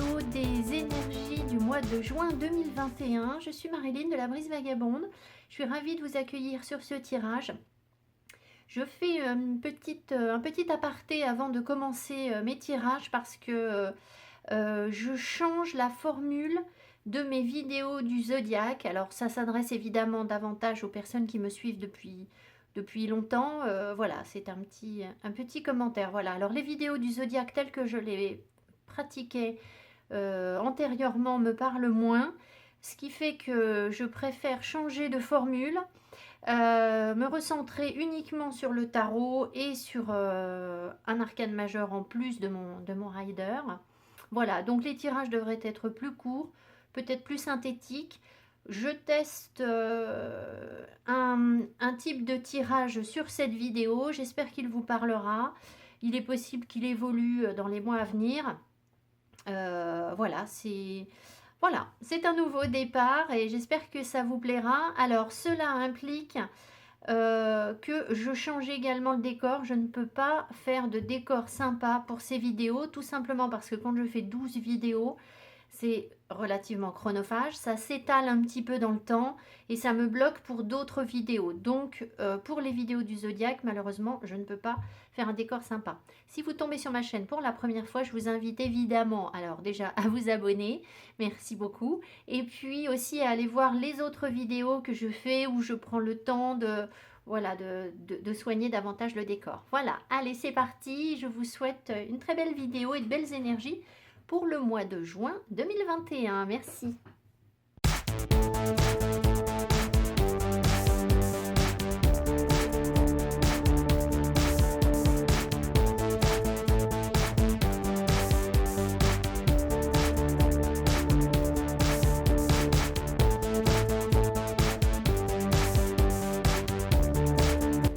vidéo des énergies du mois de juin 2021. Je suis Marilyn de la Brise Vagabonde. Je suis ravie de vous accueillir sur ce tirage. Je fais un petit aparté avant de commencer mes tirages parce que je change la formule de mes vidéos du zodiaque. Alors ça s'adresse évidemment davantage aux personnes qui me suivent depuis longtemps. Voilà, c'est un petit commentaire. Voilà, alors les vidéos du zodiaque telles que je les pratiquais antérieurement me parlent moins, ce qui fait que je préfère changer de formule, me recentrer uniquement sur le tarot et sur un arcane majeur en plus de mon rider. Voilà, donc les tirages devraient être plus courts, peut-être plus synthétiques. Je teste un type de tirage sur cette vidéo, j'espère qu'il vous parlera. Il est possible qu'il évolue dans les mois à venir. Voilà, c'est un nouveau départ et j'espère que ça vous plaira. Alors, cela implique que je change également le décor. Je ne peux pas faire de décor sympa pour ces vidéos, tout simplement parce que quand je fais 12 vidéos, c'est relativement chronophage, ça s'étale un petit peu dans le temps et ça me bloque pour d'autres vidéos. Donc pour les vidéos du zodiaque, malheureusement, je ne peux pas faire un décor sympa. Si vous tombez sur ma chaîne pour la première fois, je vous invite évidemment, alors déjà à vous abonner, merci beaucoup, et puis aussi à aller voir les autres vidéos que je fais où je prends le temps voilà, de soigner davantage le décor. Voilà, allez, c'est parti, je vous souhaite une très belle vidéo et de belles énergies pour le mois de juin 2021. Merci.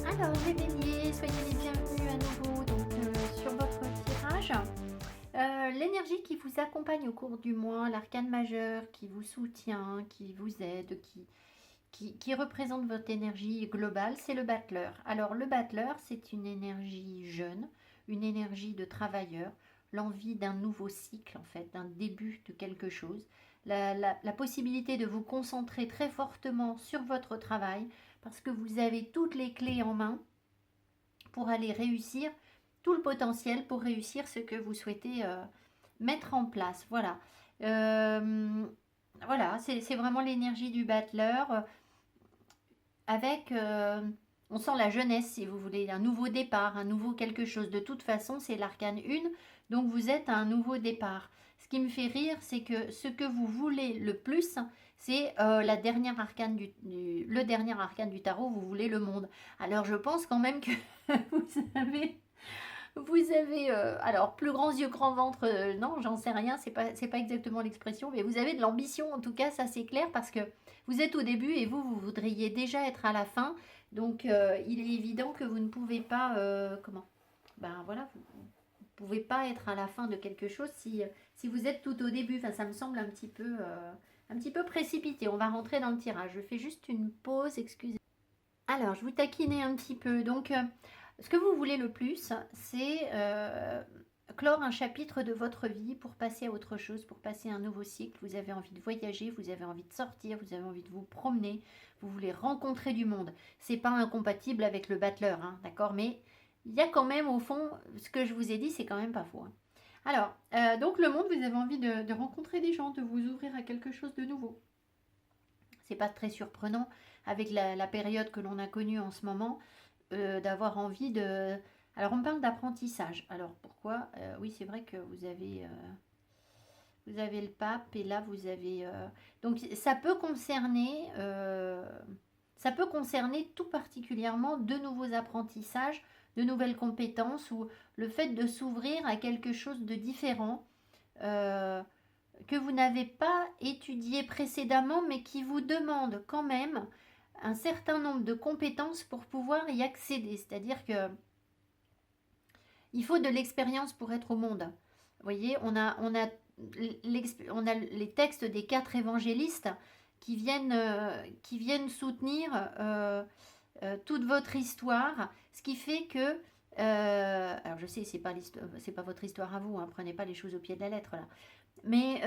Alors les béliers, soyez les bienvenus à nouveau sur votre tirage. L'énergie qui vous accompagne au cours du mois, l'arcane majeur qui vous soutient, qui vous aide, qui représente votre énergie globale, c'est le battleur. Alors le battleur, c'est une énergie jeune, une énergie de travailleur, l'envie d'un nouveau cycle en fait, d'un début de quelque chose, la possibilité de vous concentrer très fortement sur votre travail parce que vous avez toutes les clés en main pour aller réussir tout le potentiel pour réussir ce que vous souhaitez mettre en place. Voilà. Voilà, c'est vraiment l'énergie du battleur avec, on sent la jeunesse si vous voulez, un nouveau départ, un nouveau quelque chose. De toute façon, c'est l'arcane 1, donc vous êtes à un nouveau départ. Ce qui me fait rire, c'est que ce que vous voulez le plus, c'est la dernière arcane le dernier arcane du tarot, vous voulez le monde. Alors je pense quand même que vous avez alors plus grands yeux, grand ventre, non, j'en sais rien, c'est pas exactement l'expression, mais vous avez de l'ambition en tout cas, ça c'est clair, parce que vous êtes au début et vous voudriez déjà être à la fin, donc il est évident que vous ne pouvez pas, ben voilà, vous pouvez pas être à la fin de quelque chose si vous êtes tout au début. Enfin, ça me semble un petit peu précipité. On va rentrer dans le tirage. Je fais juste une pause, excusez. Alors, je vous taquinais un petit peu. Donc, ce que vous voulez le plus, c'est clore un chapitre de votre vie pour passer à autre chose, pour passer à un nouveau cycle. Vous avez envie de voyager, vous avez envie de sortir, vous avez envie de vous promener, vous voulez rencontrer du monde. C'est pas incompatible avec le battleur, hein, d'accord? Mais il y a quand même, au fond, ce que je vous ai dit, c'est quand même pas faux, hein. Alors, donc le monde, vous avez envie de rencontrer des gens, de vous ouvrir à quelque chose de nouveau. C'est pas très surprenant avec la période que l'on a connue en ce moment, d'avoir envie de... Alors on me parle d'apprentissage. Alors pourquoi? Oui, c'est vrai que vous avez le pape et là vous avez... Donc ça peut concerner tout particulièrement de nouveaux apprentissages, de nouvelles compétences ou le fait de s'ouvrir à quelque chose de différent. Que vous n'avez pas étudié précédemment, mais qui vous demande quand même un certain nombre de compétences pour pouvoir y accéder. C'est-à-dire que il faut de l'expérience pour être au monde. Vous voyez, on a les textes des 4 évangélistes qui viennent soutenir toute votre histoire, ce qui fait que alors je sais, c'est pas votre histoire à vous, hein, prenez pas les choses au pied de la lettre là. Mais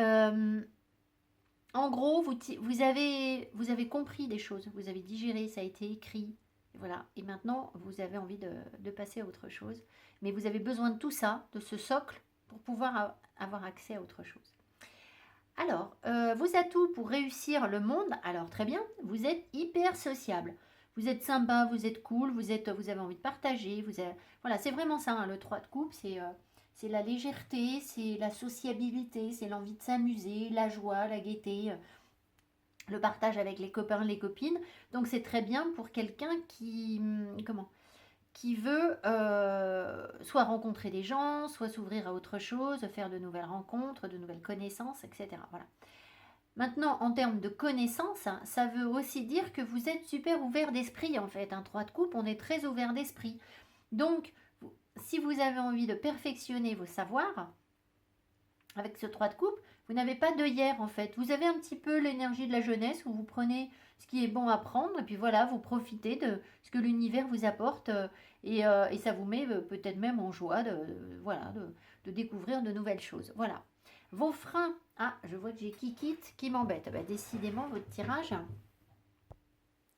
en gros, vous avez compris des choses, vous avez digéré, ça a été écrit. Voilà. Et maintenant, vous avez envie de passer à autre chose. Mais vous avez besoin de tout ça, de ce socle, pour pouvoir avoir accès à autre chose. Alors, vos atouts pour réussir le monde, alors très bien, vous êtes hyper sociable. Vous êtes sympa, vous êtes cool, vous avez envie de partager. Voilà, c'est vraiment ça, hein, le 3 de coupe, c'est la légèreté, c'est la sociabilité, c'est l'envie de s'amuser, la joie, la gaieté, le partage avec les copains, les copines. Donc c'est très bien pour quelqu'un qui veut soit rencontrer des gens, soit s'ouvrir à autre chose, faire de nouvelles rencontres, de nouvelles connaissances, etc. Voilà. Maintenant, en termes de connaissances, hein, ça veut aussi dire que vous êtes super ouvert d'esprit en fait. Un 3 de coupe, on est très ouvert d'esprit. Donc, si vous avez envie de perfectionner vos savoirs, avec ce 3 de coupe, vous n'avez pas d'œillère en fait. Vous avez un petit peu l'énergie de la jeunesse où vous prenez ce qui est bon à prendre et puis voilà, vous profitez de ce que l'univers vous apporte et ça vous met peut-être même en joie voilà, de découvrir de nouvelles choses. Voilà. Vos freins. Ah, je vois que j'ai Kikit qui m'embête. Bah, décidément, votre tirage.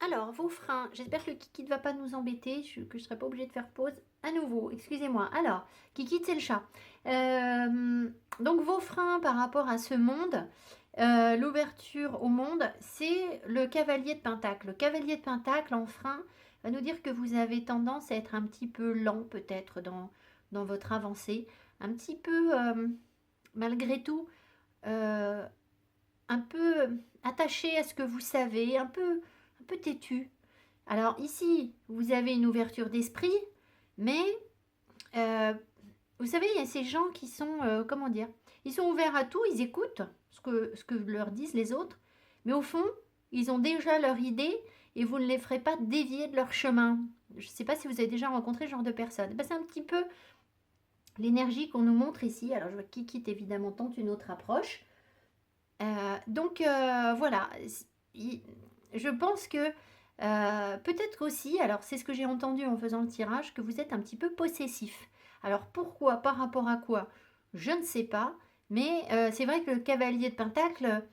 Alors, vos freins, j'espère que Kiki ne va pas nous embêter, que je ne serai pas obligée de faire pause à nouveau, excusez-moi. Alors, Kiki, c'est le chat. Donc, vos freins par rapport à ce monde, l'ouverture au monde, c'est le cavalier de Pentacle. Le cavalier de Pentacle en frein va nous dire que vous avez tendance à être un petit peu lent peut-être dans votre avancée, un petit peu, malgré tout, euh, un peu attaché à ce que vous savez, un peu têtu. Alors ici, vous avez une ouverture d'esprit, mais vous savez, il y a ces gens qui sont, comment dire, ils sont ouverts à tout, ils écoutent ce que leur disent les autres, mais au fond, ils ont déjà leur idée et vous ne les ferez pas dévier de leur chemin. Je ne sais pas si vous avez déjà rencontré ce genre de personnes. Ben, c'est un petit peu l'énergie qu'on nous montre ici. Alors je vois que Kiki évidemment tente une autre approche. Donc voilà, je pense que peut-être aussi, alors c'est ce que j'ai entendu en faisant le tirage, que vous êtes un petit peu possessif. Alors pourquoi, par rapport à quoi, je ne sais pas, mais c'est vrai que le cavalier de Pentacle,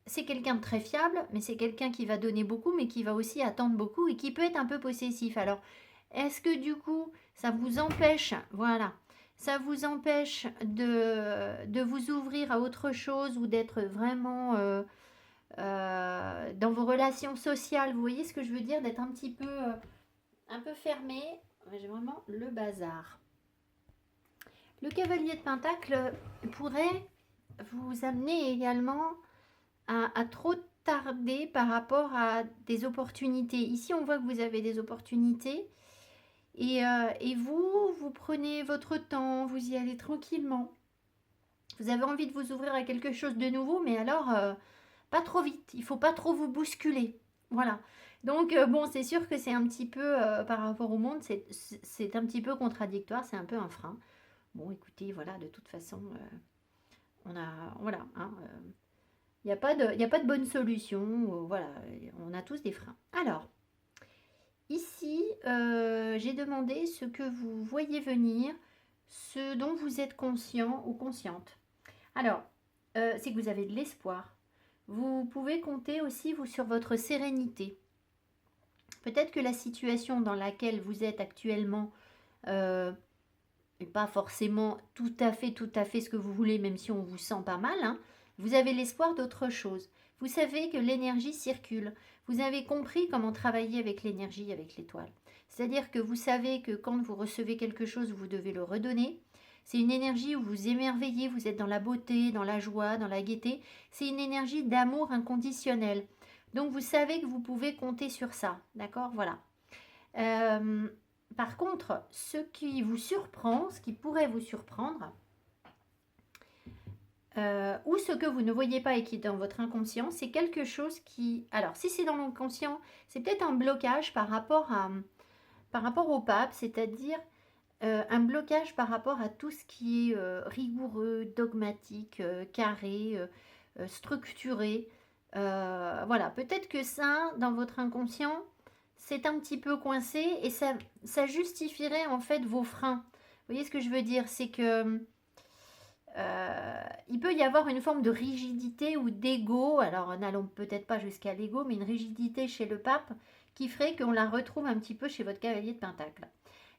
c'est quelqu'un de très fiable, mais c'est quelqu'un qui va donner beaucoup, mais qui va aussi attendre beaucoup et qui peut être un peu possessif. Alors, est-ce que du coup, ça vous empêche, voilà, ça vous empêche de vous ouvrir à autre chose ou d'être vraiment dans vos relations sociales, vous voyez ce que je veux dire, d'être un peu fermé. J'ai vraiment le bazar. Le cavalier de Pentacle pourrait vous amener également à trop tarder par rapport à des opportunités. Ici, on voit que vous avez des opportunités et vous prenez votre temps, vous y allez tranquillement. Vous avez envie de vous ouvrir à quelque chose de nouveau, mais alors pas trop vite. Il faut pas trop vous bousculer. Voilà. Donc bon, c'est sûr que c'est un petit peu par rapport au monde, c'est un petit peu contradictoire, c'est un peu un frein. Bon, écoutez, voilà, de toute façon, on a, voilà, hein, il n'y a pas de, y a pas de bonne solution. Voilà, on a tous des freins. Alors, ici, j'ai demandé ce que vous voyez venir, ce dont vous êtes conscient ou consciente. Alors, c'est que vous avez de l'espoir. Vous pouvez compter aussi, vous, sur votre sérénité. Peut-être que la situation dans laquelle vous êtes actuellement n'est pas forcément tout à fait ce que vous voulez, même si on vous sent pas mal, hein. Vous avez l'espoir d'autre chose. Vous savez que l'énergie circule. Vous avez compris comment travailler avec l'énergie, avec l'étoile. C'est-à-dire que vous savez que quand vous recevez quelque chose, vous devez le redonner. C'est une énergie où vous émerveillez, vous êtes dans la beauté, dans la joie, dans la gaieté. C'est une énergie d'amour inconditionnel. Donc vous savez que vous pouvez compter sur ça. D'accord. Voilà. Par contre, ce qui vous surprend, ce qui pourrait vous surprendre, ou ce que vous ne voyez pas et qui est dans votre inconscient, c'est quelque chose qui... Alors, si c'est dans l'inconscient, c'est peut-être un blocage par rapport au pape, c'est-à-dire un blocage par rapport à tout ce qui est rigoureux, dogmatique, carré, structuré. Voilà, peut-être que ça, dans votre inconscient, c'est un petit peu coincé et ça justifierait en fait vos freins. Vous voyez ce que je veux dire? C'est que il peut y avoir une forme de rigidité ou d'ego, alors n'allons peut-être pas jusqu'à l'ego, mais une rigidité chez le pape qui ferait qu'on la retrouve un petit peu chez votre cavalier de Pentacle.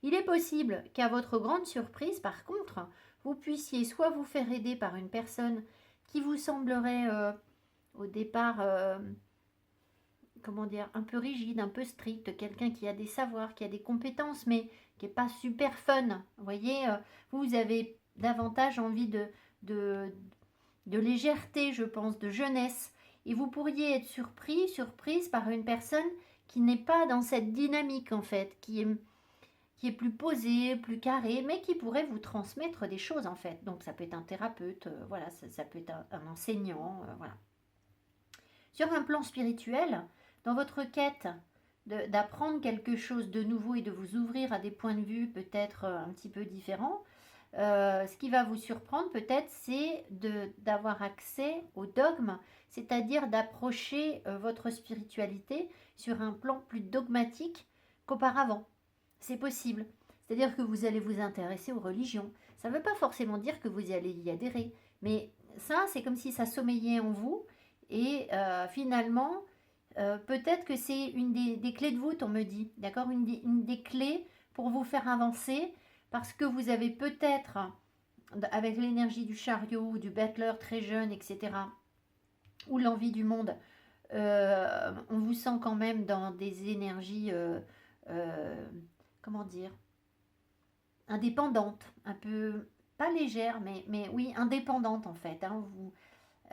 Il est possible qu'à votre grande surprise, par contre, vous puissiez soit vous faire aider par une personne qui vous semblerait au départ, comment dire, un peu rigide, un peu strict, quelqu'un qui a des savoirs, qui a des compétences, mais qui n'est pas super fun. Vous voyez, vous avez davantage envie de, de légèreté, je pense, de jeunesse. Et vous pourriez être surprise par une personne qui n'est pas dans cette dynamique, en fait, qui est plus posée, plus carrée, mais qui pourrait vous transmettre des choses, en fait. Donc, ça peut être un thérapeute, voilà, ça peut être un enseignant, voilà. Sur un plan spirituel, dans votre quête d'apprendre quelque chose de nouveau et de vous ouvrir à des points de vue peut-être un petit peu différents, ce qui va vous surprendre peut-être, c'est d'avoir accès au dogme, c'est-à-dire d'approcher votre spiritualité sur un plan plus dogmatique qu'auparavant. C'est possible. C'est-à-dire que vous allez vous intéresser aux religions. Ça ne veut pas forcément dire que vous allez y adhérer, mais ça, c'est comme si ça sommeillait en vous, et finalement, peut-être que c'est une des clés de voûte, on me dit, d'accord, une des clés pour vous faire avancer, parce que vous avez peut-être, avec l'énergie du chariot ou du battleur très jeune, etc., ou l'envie du monde, on vous sent quand même dans des énergies, euh, comment dire, indépendantes, un peu, pas légères, mais oui, indépendantes en fait. Hein,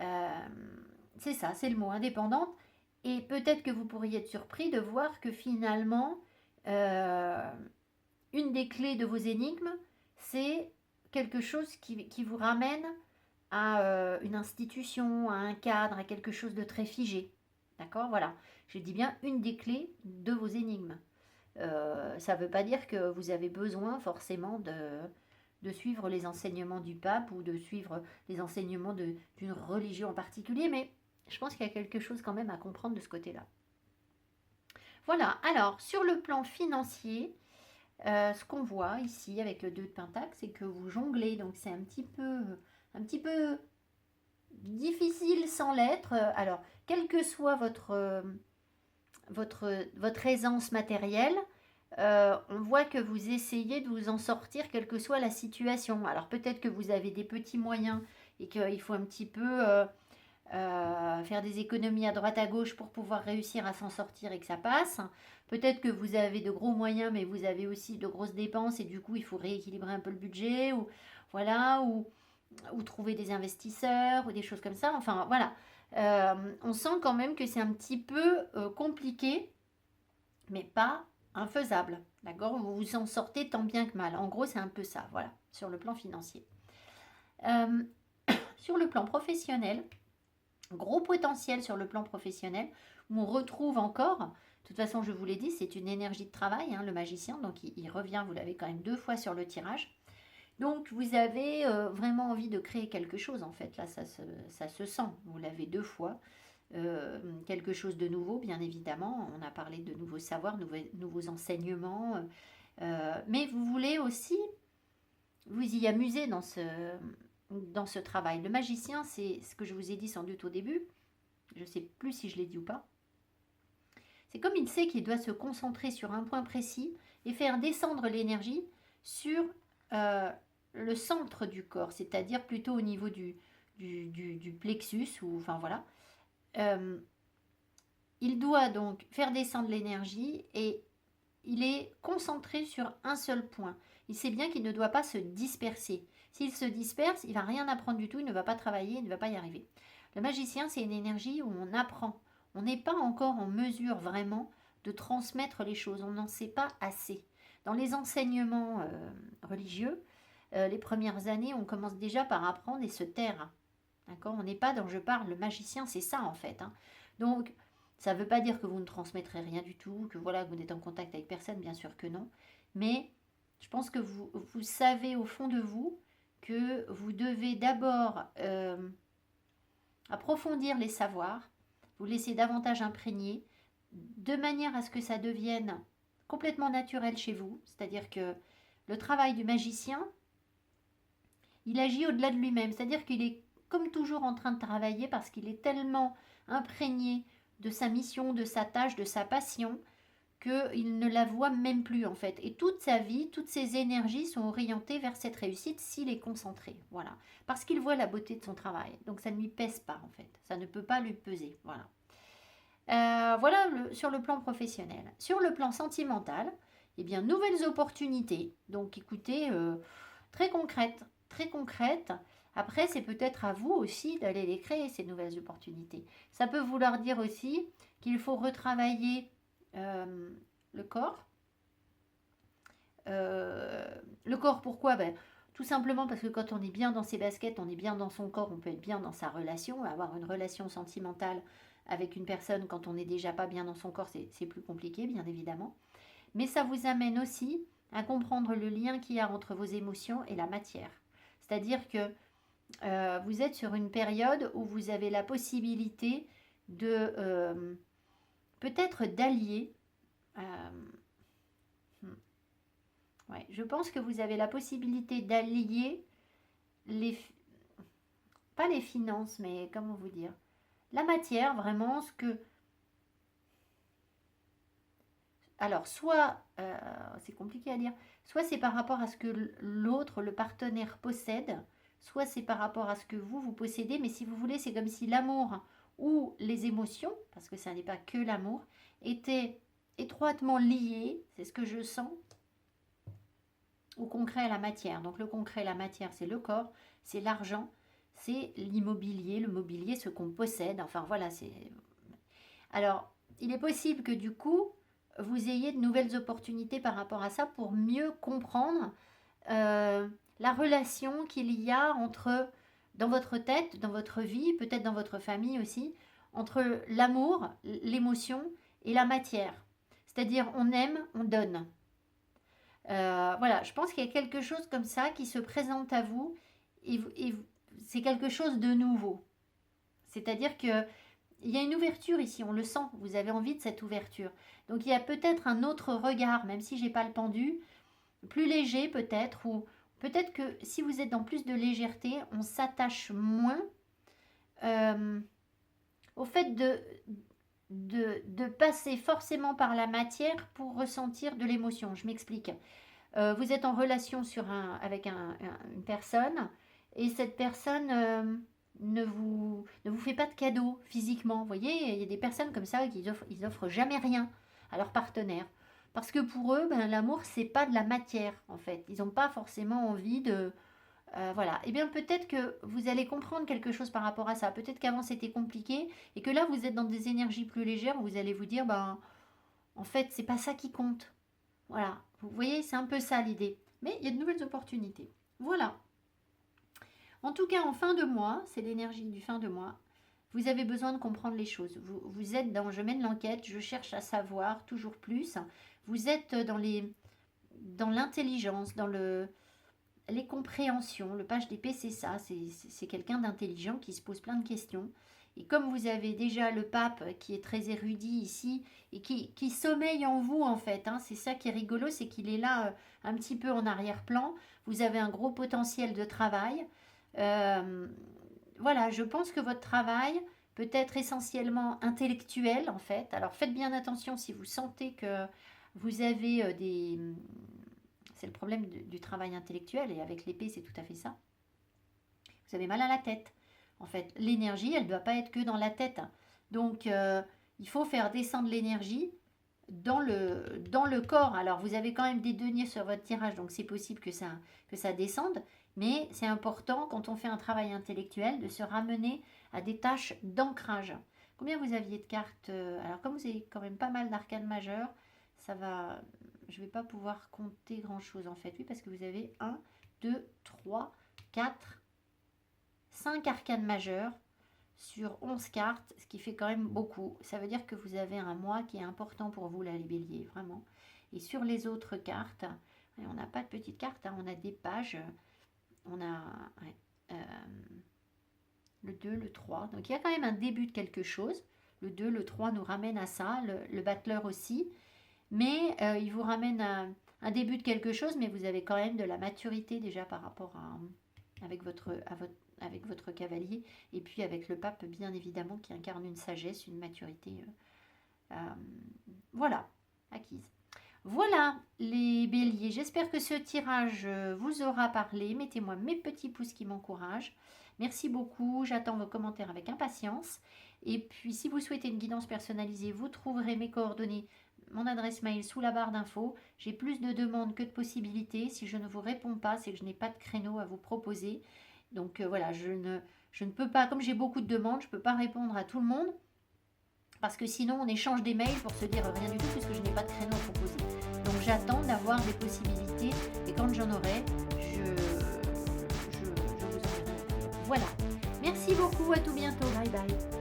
euh, c'est ça, c'est le mot, indépendante. Et peut-être que vous pourriez être surpris de voir que finalement, euh, une des clés de vos énigmes, c'est quelque chose qui vous ramène à une institution, à un cadre, à quelque chose de très figé. D'accord. Voilà. Je dis bien une des clés de vos énigmes. Ça ne veut pas dire que vous avez besoin forcément de suivre les enseignements du pape ou de suivre les enseignements d'une religion en particulier, mais je pense qu'il y a quelque chose quand même à comprendre de ce côté-là. Voilà, alors sur le plan financier, ce qu'on voit ici avec le 2 de Pentacle, c'est que vous jonglez, donc c'est un petit peu difficile sans l'être. Alors, quelle que soit votre aisance matérielle, on voit que vous essayez de vous en sortir quelle que soit la situation. Alors peut-être que vous avez des petits moyens et qu'il faut un petit peu faire des économies à droite à gauche pour pouvoir réussir à s'en sortir et que ça passe. Peut-être que vous avez de gros moyens, mais vous avez aussi de grosses dépenses et du coup il faut rééquilibrer un peu le budget ou voilà ou trouver des investisseurs ou des choses comme ça. Enfin voilà, on sent quand même que c'est un petit peu compliqué, mais pas infaisable. D'accord. Vous vous en sortez tant bien que mal. En gros, c'est un peu ça, voilà, sur le plan financier. Euh, sur le plan professionnel, gros potentiel sur le plan professionnel, où on retrouve encore, de toute façon je vous l'ai dit, c'est une énergie de travail, hein, le magicien, donc il revient, vous l'avez quand même 2 fois sur le tirage. Donc vous avez vraiment envie de créer quelque chose en fait, là ça se sent, vous l'avez 2 fois. Quelque chose de nouveau, bien évidemment, on a parlé de nouveaux savoirs, nouveaux enseignements, mais vous voulez aussi vous y amuser dans ce travail. Le magicien, c'est ce que je vous ai dit sans doute au début, je ne sais plus si je l'ai dit ou pas, c'est comme il sait qu'il doit se concentrer sur un point précis et faire descendre l'énergie sur euh, le centre du corps, c'est-à-dire plutôt au niveau du plexus, ou enfin voilà. Euh, il doit donc faire descendre l'énergie et il est concentré sur un seul point. Il sait bien qu'il ne doit pas se disperser. S'il se disperse, il va rien apprendre du tout, il ne va pas travailler, il ne va pas y arriver. Le magicien, c'est une énergie où on apprend. On n'est pas encore en mesure vraiment de transmettre les choses. On n'en sait pas assez. Dans les enseignements religieux, les premières années, on commence déjà par apprendre et se taire. D'accord. On n'est pas dans je parle. Le magicien, c'est ça en fait. Hein. Donc, ça ne veut pas dire que vous ne transmettrez rien du tout, que voilà, que vous n'êtes en contact avec personne, bien sûr que non. Mais je pense que vous savez au fond de vous que vous devez d'abord approfondir les savoirs, vous laisser davantage imprégner, de manière à ce que ça devienne complètement naturel chez vous. C'est-à-dire que le travail du magicien, il agit au-delà de lui-même. C'est-à-dire qu'il est comme toujours en train de travailler parce qu'il est tellement imprégné de sa mission, de sa tâche, de sa passion, qu'il ne la voit même plus en fait. Et toute sa vie, toutes ses énergies sont orientées vers cette réussite s'il est concentré. Voilà. Parce qu'il voit la beauté de son travail. Donc ça ne lui pèse pas en fait. Ça ne peut pas lui peser. Voilà. Voilà sur le plan professionnel. Sur le plan sentimental, eh bien, nouvelles opportunités. Donc écoutez, très concrètes. Très concrètes. Après, c'est peut-être à vous aussi d'aller les créer, ces nouvelles opportunités. Ça peut vouloir dire aussi qu'il faut retravailler le corps. Le corps, pourquoi? Ben, tout simplement parce que quand on est bien dans ses baskets, on est bien dans son corps, on peut être bien dans sa relation. Avoir une relation sentimentale avec une personne quand on n'est déjà pas bien dans son corps, c'est plus compliqué, bien évidemment. Mais ça vous amène aussi à comprendre le lien qu'il y a entre vos émotions et la matière. C'est-à-dire que vous êtes sur une période où vous avez la possibilité de peut-être d'allier. euh, ouais, je pense que vous avez la possibilité d'allier les, pas les finances, mais comment vous dire, la matière, vraiment, ce que, alors, soit, c'est compliqué à dire, soit c'est par rapport à ce que l'autre, le partenaire possède, soit c'est par rapport à ce que vous possédez, mais si vous voulez, c'est comme si l'amour ou les émotions, parce que ça n'est pas que l'amour, étaient étroitement liés, c'est ce que je sens, au concret, à la matière. Donc le concret, la matière, c'est le corps, c'est l'argent, c'est l'immobilier, le mobilier, ce qu'on possède, enfin voilà, c'est... Alors, il est possible que du coup, vous ayez de nouvelles opportunités par rapport à ça pour mieux comprendre la relation qu'il y a entre, dans votre tête, dans votre vie, peut-être dans votre famille aussi, entre l'amour, l'émotion et la matière. C'est-à-dire, on aime, on donne. Voilà, je pense qu'il y a quelque chose comme ça qui se présente à vous et c'est quelque chose de nouveau. C'est-à-dire que il y a une ouverture ici, on le sent, vous avez envie de cette ouverture. Donc il y a peut-être un autre regard, même si j'ai pas le pendu, plus léger peut-être, ou peut-être que si vous êtes dans plus de légèreté, on s'attache moins euh, au fait de passer forcément par la matière pour ressentir de l'émotion. Je m'explique. Vous êtes en relation avec une personne et cette personne ne vous fait pas de cadeau physiquement. Vous voyez, il y a des personnes comme ça qui ils offrent jamais rien à leur partenaire. Parce que pour eux, ben, l'amour, c'est pas de la matière, en fait. Ils n'ont pas forcément envie de... voilà. Eh bien, peut-être que vous allez comprendre quelque chose par rapport à ça. Peut-être qu'avant, c'était compliqué et que là, vous êtes dans des énergies plus légères où vous allez vous dire, ben, en fait, c'est pas ça qui compte. Voilà, vous voyez, c'est un peu ça l'idée. Mais il y a de nouvelles opportunités. Voilà. En tout cas, en fin de mois, c'est l'énergie du fin de mois, vous avez besoin de comprendre les choses. Vous êtes dans, je mène l'enquête, je cherche à savoir toujours plus. Vous êtes dans l'intelligence, dans les compréhensions. Le page d'épée, c'est ça. C'est quelqu'un d'intelligent qui se pose plein de questions. Et comme vous avez déjà le pape qui est très érudit ici et qui sommeille en vous en fait, hein, c'est ça qui est rigolo, c'est qu'il est là un petit peu en arrière-plan. Vous avez un gros potentiel de travail. Euh, voilà, je pense que votre travail peut être essentiellement intellectuel en fait. Alors faites bien attention si vous sentez que vous avez des... C'est le problème du travail intellectuel et avec l'épée c'est tout à fait ça. Vous avez mal à la tête. En fait, l'énergie, elle ne doit pas être que dans la tête. Donc, il faut faire descendre l'énergie dans le corps. Alors, vous avez quand même des deniers sur votre tirage, donc c'est possible que ça descende. Mais c'est important, quand on fait un travail intellectuel, de se ramener à des tâches d'ancrage. Combien vous aviez de cartes? Alors, comme vous avez quand même pas mal d'arcanes majeures, ça va... Je ne vais pas pouvoir compter grand-chose, en fait. Oui, parce que vous avez 1, 2, 3, 4... 5 arcanes majeures sur 11 cartes, ce qui fait quand même beaucoup. Ça veut dire que vous avez un mois qui est important pour vous, les béliers, vraiment. Et sur les autres cartes, on n'a pas de petites cartes, hein, on a des pages. On a ouais, le 2, le 3. Donc il y a quand même un début de quelque chose. Le 2, le 3 nous ramène à ça, le battleur aussi. Mais il vous ramène à un début de quelque chose, mais vous avez quand même de la maturité déjà par rapport avec votre cavalier, et puis avec le pape, bien évidemment, qui incarne une sagesse, une maturité, voilà, acquise. Voilà les béliers, j'espère que ce tirage vous aura parlé. Mettez-moi mes petits pouces qui m'encouragent. Merci beaucoup, j'attends vos commentaires avec impatience. Et puis si vous souhaitez une guidance personnalisée, vous trouverez mes coordonnées, mon adresse mail sous la barre d'infos. J'ai plus de demandes que de possibilités. Si je ne vous réponds pas, c'est que je n'ai pas de créneau à vous proposer. Donc voilà, je ne peux pas, comme j'ai beaucoup de demandes, je ne peux pas répondre à tout le monde. Parce que sinon, on échange des mails pour se dire rien du tout, puisque je n'ai pas de créneau à proposer. Donc j'attends d'avoir des possibilités. Et quand j'en aurai, je vous enverrai. Voilà. Merci beaucoup, à tout bientôt. Bye bye.